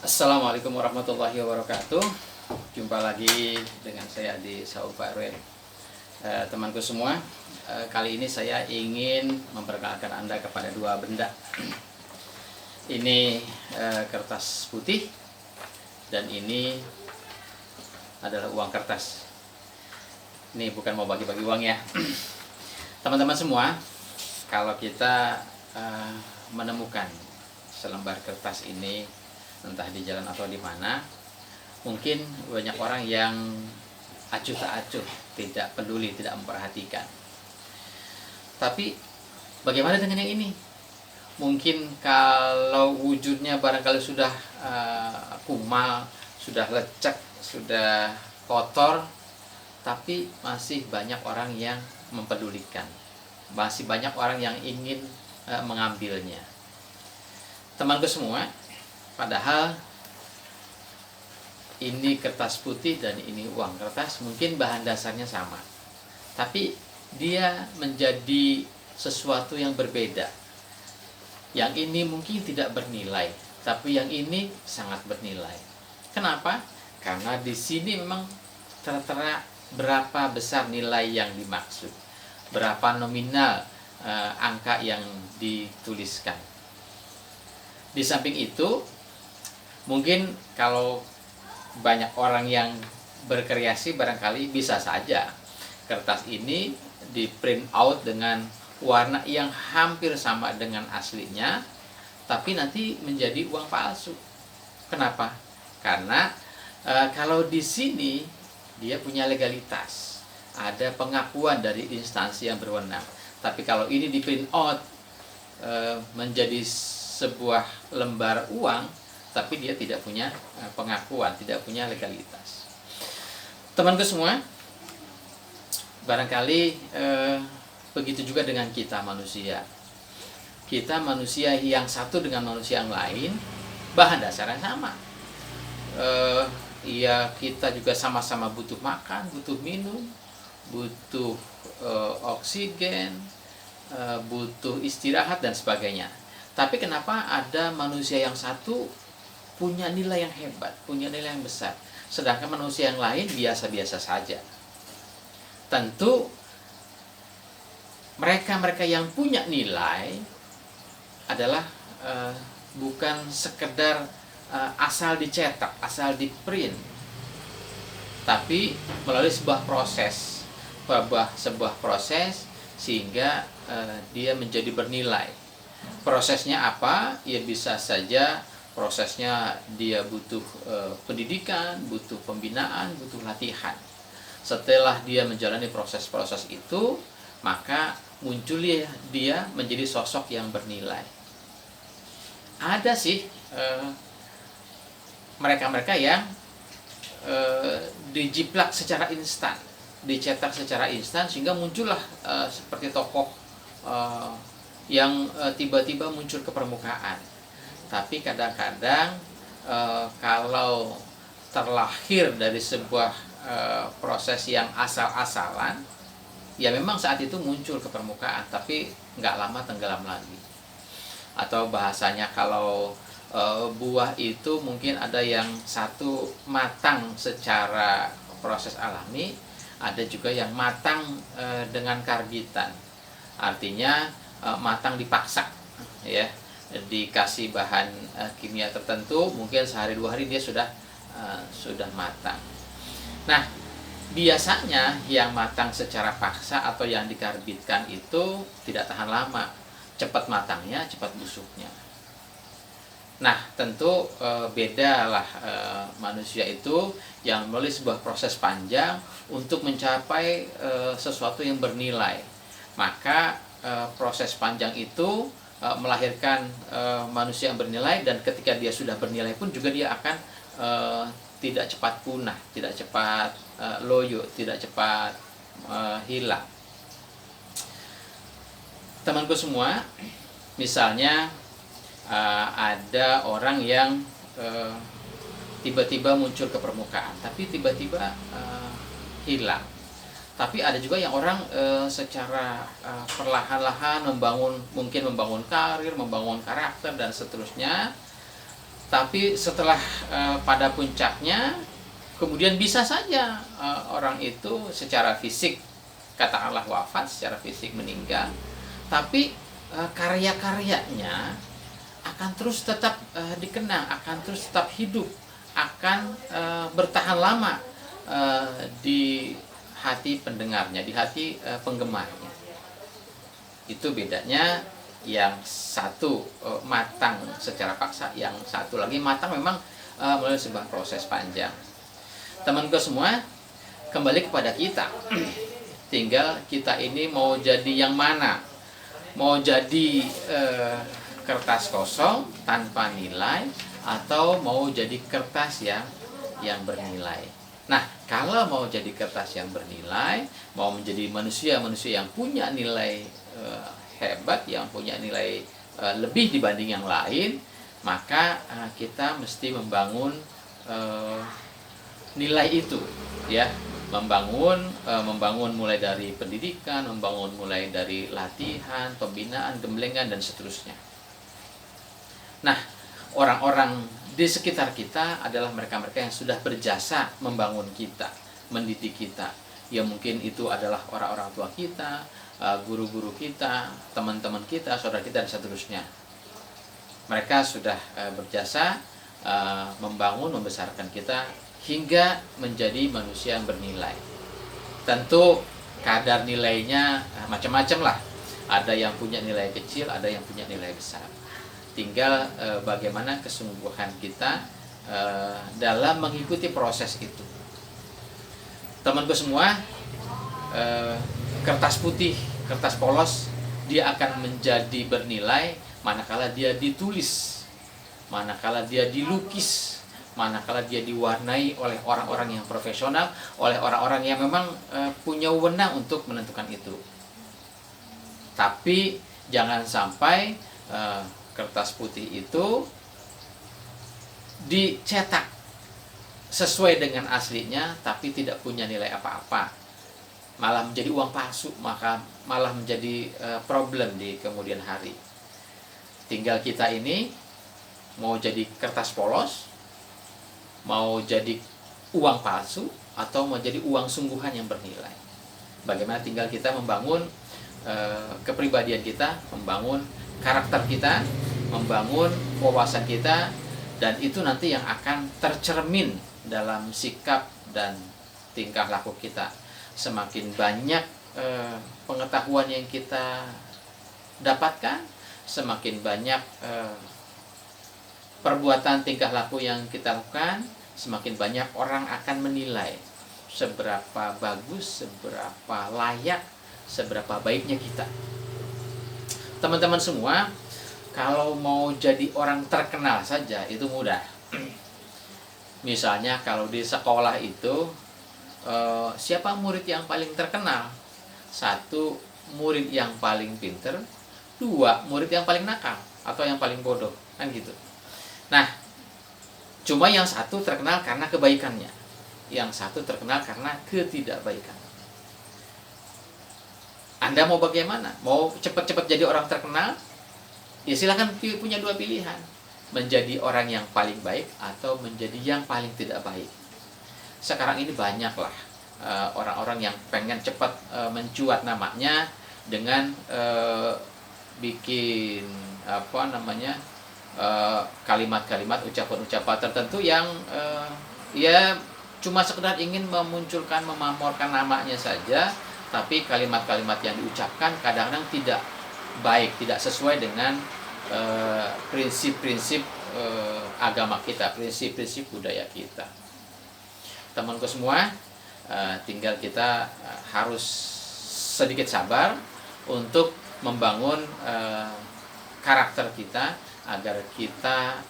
Assalamualaikum warahmatullahi wabarakatuh. Jumpa lagi dengan saya di Saufa RW. Temanku semua, kali ini saya ingin memperkenalkan Anda kepada dua benda. Ini kertas putih dan ini adalah uang kertas. Ini bukan mau bagi-bagi uang ya. Teman-teman semua, kalau kita menemukan selembar kertas ini entah di jalan atau di mana, mungkin banyak orang yang acuh tak acuh, tidak peduli, tidak memperhatikan. Tapi bagaimana dengan yang ini? Mungkin kalau wujudnya barangkali sudah kumal, sudah lecek, sudah kotor, tapi masih banyak orang yang mempedulikan, masih banyak orang yang ingin mengambilnya. Temanku semua, padahal ini kertas putih dan ini uang kertas, mungkin bahan dasarnya sama, tapi dia menjadi sesuatu yang berbeda. Yang ini mungkin tidak bernilai, tapi yang ini sangat bernilai. Kenapa? Karena di sini memang tertera berapa besar nilai yang dimaksud, berapa nominal angka yang dituliskan. Di samping itu, mungkin kalau banyak orang yang berkreasi, barangkali bisa saja kertas ini di print out dengan warna yang hampir sama dengan aslinya, tapi nanti menjadi uang palsu. Kenapa? Karena kalau di sini dia punya legalitas, ada pengakuan dari instansi yang berwenang. Tapi kalau ini di print out menjadi sebuah lembar uang, tapi dia tidak punya pengakuan, tidak punya legalitas. Temanku semua, barangkali begitu juga dengan kita manusia. Kita manusia yang satu dengan manusia yang lain, bahan dasarnya sama. Ya, kita juga sama-sama butuh makan, butuh minum, butuh oksigen, butuh istirahat dan sebagainya. Tapi kenapa ada manusia yang satu punya nilai yang hebat, punya nilai yang besar, sedangkan manusia yang lain biasa-biasa saja? Tentu mereka-mereka yang punya nilai adalah bukan sekedar asal dicetak, asal di-print, tapi melalui sebuah proses, sehingga dia menjadi bernilai. Prosesnya apa? Ya bisa saja prosesnya dia butuh pendidikan, butuh pembinaan, butuh latihan. Setelah dia menjalani proses-proses itu, maka muncul dia menjadi sosok yang bernilai. Ada sih mereka-mereka yang dijiplak secara instan, dicetak secara instan, sehingga muncullah seperti tokoh yang tiba-tiba muncul ke permukaan. Tapi kadang-kadang kalau terlahir dari sebuah proses yang asal-asalan, ya memang saat itu muncul ke permukaan, tapi nggak lama tenggelam lagi. Atau bahasanya kalau buah itu mungkin ada yang satu matang secara proses alami, ada juga yang matang dengan karbitan. Artinya matang dipaksa, ya, dikasih bahan kimia tertentu, mungkin sehari dua hari dia sudah matang. Nah, biasanya yang matang secara paksa atau yang dikarbitkan itu tidak tahan lama, cepat matangnya, cepat busuknya. Nah, tentu bedalah manusia itu yang melalui sebuah proses panjang untuk mencapai sesuatu yang bernilai. Maka proses panjang itu melahirkan manusia yang bernilai, dan ketika dia sudah bernilai pun juga dia akan tidak cepat punah, tidak cepat loyo, tidak cepat hilang. Temanku semua, misalnya ada orang yang tiba-tiba muncul ke permukaan, tapi tiba-tiba hilang. Tapi ada juga yang orang secara perlahan-lahan mungkin membangun karir, membangun karakter dan seterusnya, Tapi setelah pada puncaknya, kemudian bisa saja orang itu secara fisik, katakanlah wafat, secara fisik meninggal, tapi karya-karyanya akan terus tetap dikenang, akan terus tetap hidup, akan bertahan lama di hati pendengarnya, di hati penggemarnya. Itu bedanya, yang satu matang secara paksa, yang satu lagi matang memang melalui sebuah proses panjang. Teman-teman semua, kembali kepada kita. Tinggal kita ini mau jadi yang mana? Mau jadi kertas kosong tanpa nilai, atau mau jadi kertas yang bernilai. Nah, kalau mau jadi kertas yang bernilai, mau menjadi manusia-manusia yang punya nilai hebat, yang punya nilai lebih dibanding yang lain, maka kita mesti membangun nilai itu, ya. Membangun mulai dari pendidikan, membangun mulai dari latihan, pembinaan, gemblengan, dan seterusnya. Nah, orang-orang di sekitar kita adalah mereka-mereka yang sudah berjasa membangun kita, mendidik kita. Ya mungkin itu adalah orang-orang tua kita, guru-guru kita, teman-teman kita, saudara kita, dan seterusnya. Mereka sudah berjasa membangun, membesarkan kita hingga menjadi manusia yang bernilai. Tentu kadar nilainya macam-macam lah. Ada yang punya nilai kecil, ada yang punya nilai besar. Tinggal bagaimana kesungguhan kita dalam mengikuti proses itu. Temanku semua, kertas putih, kertas polos, dia akan menjadi bernilai manakala dia ditulis, manakala dia dilukis, manakala dia diwarnai oleh orang-orang yang profesional, oleh orang-orang yang memang punya wewenang untuk menentukan itu. Tapi jangan sampai kertas putih itu dicetak sesuai dengan aslinya tapi tidak punya nilai apa-apa, malah menjadi uang palsu, maka malah menjadi problem di kemudian hari. Tinggal kita ini mau jadi kertas polos, mau jadi uang palsu, atau mau jadi uang sungguhan yang bernilai. Bagaimana tinggal kita membangun kepribadian kita, membangun karakter kita, membangun wawasan kita, dan itu nanti yang akan tercermin dalam sikap dan tingkah laku kita. Semakin banyak pengetahuan yang kita dapatkan, semakin banyak perbuatan tingkah laku yang kita lakukan, semakin banyak orang akan menilai seberapa bagus, seberapa layak, seberapa baiknya kita. Teman-teman semua, kalau mau jadi orang terkenal saja itu mudah. Misalnya kalau di sekolah itu siapa murid yang paling terkenal? 1, murid yang paling pinter. 2, murid yang paling nakal atau yang paling bodoh, kan gitu. Nah, cuma yang satu terkenal karena kebaikannya, yang satu terkenal karena ketidakbaikan. Anda mau bagaimana? Mau cepat-cepat jadi orang terkenal? Ya silahkan punya 2 pilihan. Menjadi orang yang paling baik atau menjadi yang paling tidak baik. Sekarang ini banyaklah orang-orang yang pengen cepat mencuat namanya dengan bikin kalimat-kalimat, ucapan-ucapan tertentu yang ya cuma sekedar ingin memunculkan, memamorkan namanya saja, tapi kalimat-kalimat yang diucapkan kadang-kadang tidak baik, tidak sesuai dengan prinsip-prinsip agama kita, prinsip-prinsip budaya kita. Temanku semua, tinggal kita harus sedikit sabar untuk membangun karakter kita agar kita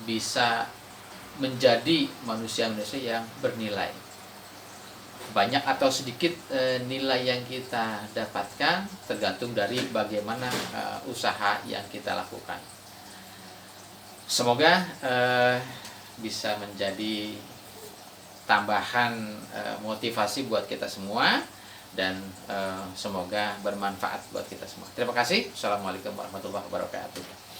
bisa menjadi manusia-manusia yang bernilai. Banyak atau sedikit nilai yang kita dapatkan tergantung dari bagaimana usaha yang kita lakukan. Semoga bisa menjadi tambahan motivasi buat kita semua, dan semoga bermanfaat buat kita semua. Terima kasih. Assalamualaikum warahmatullahi wabarakatuh.